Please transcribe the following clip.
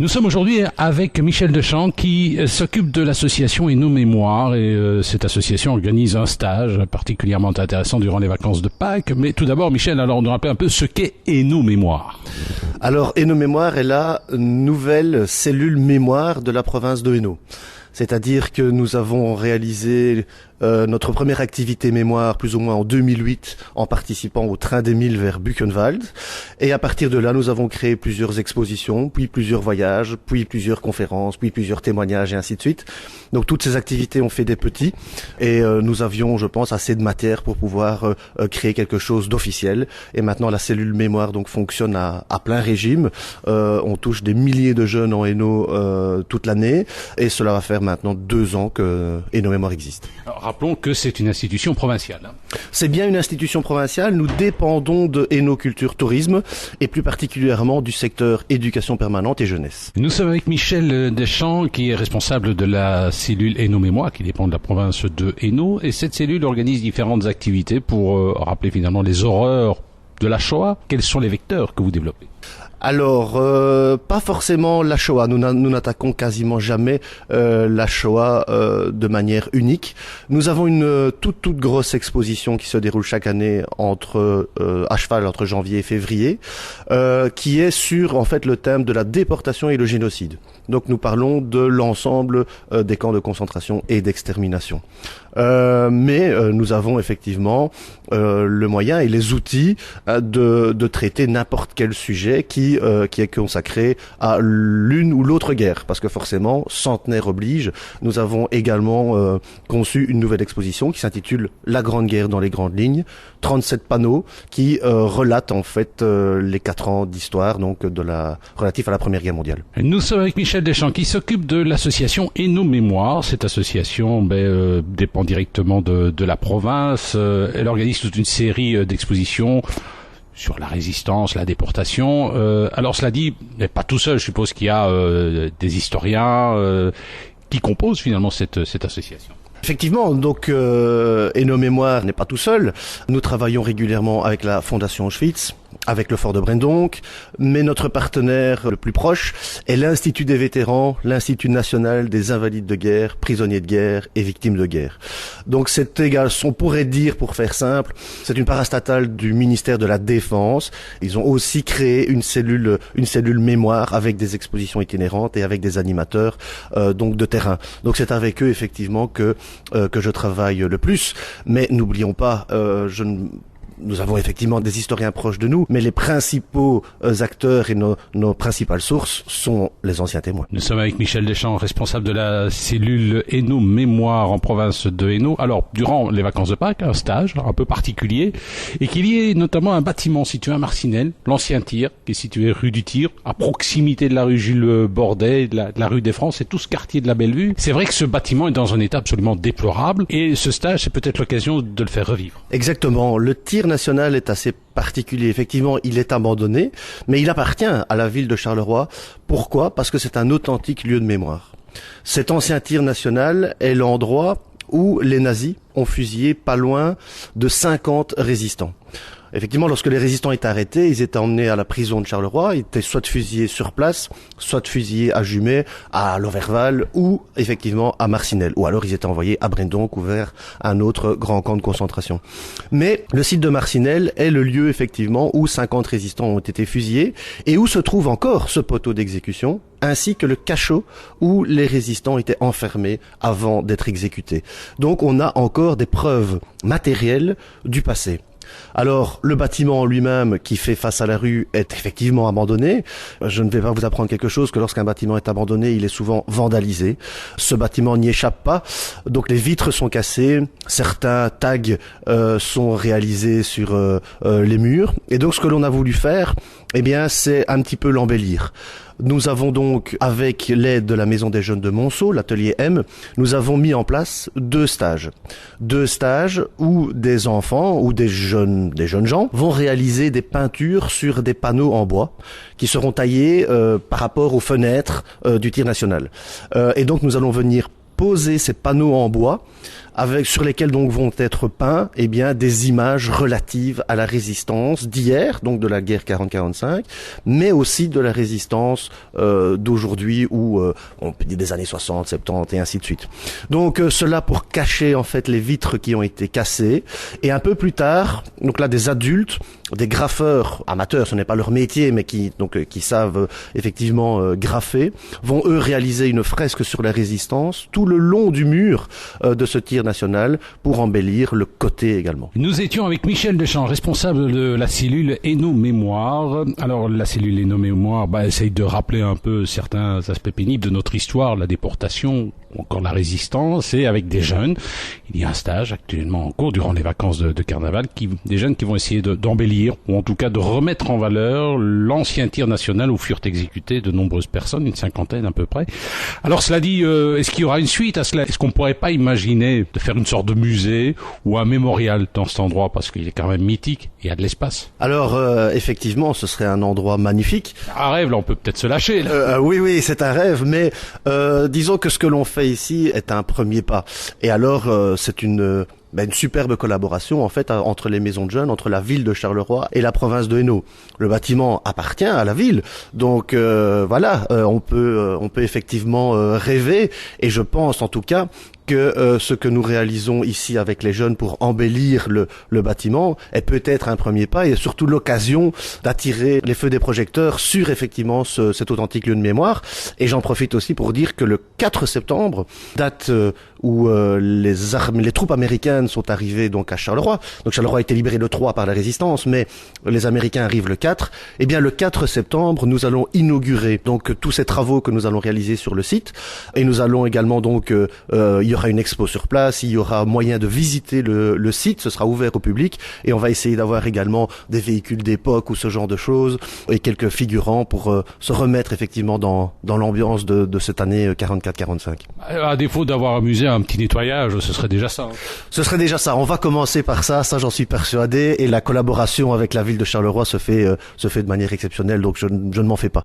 Nous sommes aujourd'hui avec Michel Deschamps qui s'occupe de l'association Hainaut Mémoire et cette association organise un stage particulièrement intéressant durant les vacances de Pâques. Mais tout d'abord, Michel, alors on nous rappelle un peu ce qu'est Hainaut Mémoire. Alors Hainaut Mémoire est la nouvelle cellule mémoire de la province de Hainaut. C'est-à-dire que nous avons réalisé notre première activité mémoire plus ou moins en 2008 en participant au train des Milles vers Buchenwald. Et à partir de là, nous avons créé plusieurs expositions, puis plusieurs voyages, puis plusieurs conférences, puis plusieurs témoignages et ainsi de suite. Donc toutes ces activités ont fait des petits et nous avions, je pense, assez de matière pour pouvoir créer quelque chose d'officiel. Et maintenant, la cellule mémoire donc fonctionne à plein régime. On touche des milliers de jeunes en Hainaut toute l'année et cela va faire maintenant 2 ans que Hainaut Mémoire existe. Alors, rappelons que c'est une institution provinciale. C'est bien une institution provinciale. Nous dépendons de Hainaut Culture Tourisme et plus particulièrement du secteur éducation permanente et jeunesse. Nous sommes avec Michel Deschamps qui est responsable de la cellule Hainaut Mémoire qui dépend de la province de Hainaut. Et cette cellule organise différentes activités pour rappeler finalement les horreurs de la Shoah. Quels sont les vecteurs que vous développez ? Alors, pas forcément la Shoah. Nous n'attaquons quasiment jamais la Shoah de manière unique. Nous avons une toute grosse exposition qui se déroule chaque année à cheval entre janvier et février, qui est sur en fait le thème de la déportation et le génocide. Donc nous parlons de l'ensemble des camps de concentration et d'extermination. Mais nous avons effectivement le moyen et les outils de traiter n'importe quel sujet qui est consacré à l'une ou l'autre guerre, parce que forcément, centenaire oblige, nous avons également conçu une nouvelle exposition qui s'intitule La Grande Guerre dans les grandes lignes, 37 panneaux qui relatent en fait les 4 ans d'histoire donc relatifs à la Première Guerre mondiale. Nous sommes avec Michel Deschamps qui s'occupe de l'association Hainaut Mémoire. Cette association dépend directement de la province. Elle organise toute une série d'expositions sur la résistance, la déportation. Alors cela dit, mais pas tout seul, je suppose qu'il y a des historiens qui composent finalement cette association. Effectivement, donc Hainaut Mémoire n'est pas tout seul. Nous travaillons régulièrement avec la Fondation Auschwitz, avec le Fort de Brendonck, mais notre partenaire le plus proche est l'Institut des vétérans, l'Institut national des invalides de guerre, prisonniers de guerre et victimes de guerre. Donc c'est égal, on pourrait dire, pour faire simple, c'est une parastatale du ministère de la Défense. Ils ont aussi créé une cellule mémoire avec des expositions itinérantes et avec des animateurs donc de terrain. Donc c'est avec eux effectivement que je travaille le plus. Mais n'oublions pas, nous avons effectivement des historiens proches de nous, mais les principaux acteurs et nos principales sources sont les anciens témoins. Nous sommes avec Michel Deschamps, responsable de la cellule Hainaut Mémoire en province de Hainaut. Alors, durant les vacances de Pâques, un stage un peu particulier, et qu'il y ait notamment un bâtiment situé à Marcinelle, l'ancien tir, qui est situé rue du Tir, à proximité de la rue Jules Bordet, de la rue des France, et tout ce quartier de la Bellevue. C'est vrai que ce bâtiment est dans un état absolument déplorable, et ce stage, c'est peut-être l'occasion de le faire revivre. Exactement. Le tir national est assez particulier. Effectivement, il est abandonné, mais il appartient à la ville de Charleroi. Pourquoi ? Parce que c'est un authentique lieu de mémoire. Cet ancien tir national est l'endroit où les nazis ont fusillé pas loin de 50 résistants. Effectivement, lorsque les résistants étaient arrêtés, ils étaient emmenés à la prison de Charleroi, ils étaient soit fusillés sur place, soit fusillés à Jumet, à Loverval ou effectivement à Marcinelle. Ou alors ils étaient envoyés à Brendonck ou vers un autre grand camp de concentration. Mais le site de Marcinelle est le lieu effectivement où 50 résistants ont été fusillés et où se trouve encore ce poteau d'exécution, ainsi que le cachot où les résistants étaient enfermés avant d'être exécutés. Donc on a encore des preuves matérielles du passé. Alors, le bâtiment en lui-même qui fait face à la rue est effectivement abandonné. Je ne vais pas vous apprendre quelque chose, que lorsqu'un bâtiment est abandonné, il est souvent vandalisé. Ce bâtiment n'y échappe pas. Donc les vitres sont cassées, certains tags sont réalisés sur les murs. Et donc ce que l'on a voulu faire, c'est un petit peu l'embellir. Nous avons donc, avec l'aide de la Maison des Jeunes de Monceau, l'atelier M, nous avons mis en place 2 stages. 2 stages où des enfants ou des jeunes gens vont réaliser des peintures sur des panneaux en bois qui seront taillés par rapport aux fenêtres du tir national. Et donc nous allons venir poser ces panneaux en bois sur lesquels donc vont être peints des images relatives à la résistance d'hier, donc de la guerre 40-45, mais aussi de la résistance d'aujourd'hui ou on peut dire des années 60, 70 et ainsi de suite. Donc cela pour cacher en fait les vitres qui ont été cassées, et un peu plus tard, donc là des adultes, des graffeurs amateurs, ce n'est pas leur métier, mais qui savent effectivement graffer, vont eux réaliser une fresque sur la résistance tout le long du mur de ce tir national pour embellir le côté également. Nous étions avec Michel Deschamps, responsable de la cellule Hainaut Mémoire. Alors la cellule Hainaut Mémoire essaye de rappeler un peu certains aspects pénibles de notre histoire, la déportation, encore la résistance, et avec des jeunes. Il y a un stage actuellement en cours durant les vacances de carnaval, des jeunes qui vont essayer d'embellir, ou en tout cas de remettre en valeur l'ancien tir national où furent exécutées de nombreuses personnes, une cinquantaine à peu près. Alors cela dit, est-ce qu'il y aura une suite à cela? Est-ce qu'on pourrait pas imaginer de faire une sorte de musée ou un mémorial dans cet endroit, parce qu'il est quand même mythique, il y a de l'espace? Alors effectivement, ce serait un endroit magnifique. Un rêve, là on peut peut-être se lâcher. Là. Oui, c'est un rêve, mais disons que ce que l'on fait ici est un premier pas. Et alors c'est une superbe collaboration en fait entre les maisons de jeunes, entre la ville de Charleroi et la province de Hainaut. Le bâtiment appartient à la ville, donc on peut effectivement rêver, et je pense en tout cas que ce que nous réalisons ici avec les jeunes pour embellir le bâtiment est peut-être un premier pas, et surtout l'occasion d'attirer les feux des projecteurs sur effectivement cet authentique lieu de mémoire. Et j'en profite aussi pour dire que le 4 septembre, date où les troupes américaines sont arrivées donc à Charleroi. Donc Charleroi a été libéré le 3 par la résistance, mais les Américains arrivent le 4. Eh bien le 4 septembre, nous allons inaugurer donc tous ces travaux que nous allons réaliser sur le site, et nous allons également donc il y aura une expo sur place, il y aura moyen de visiter le site, ce sera ouvert au public, et on va essayer d'avoir également des véhicules d'époque ou ce genre de choses, et quelques figurants pour se remettre effectivement dans l'ambiance de cette année 44-45. À défaut d'avoir amusé un petit nettoyage, ce serait déjà ça. Hein. Ce serait déjà ça, on va commencer par ça j'en suis persuadé, et la collaboration avec la ville de Charleroi se fait de manière exceptionnelle, donc je ne m'en fais pas.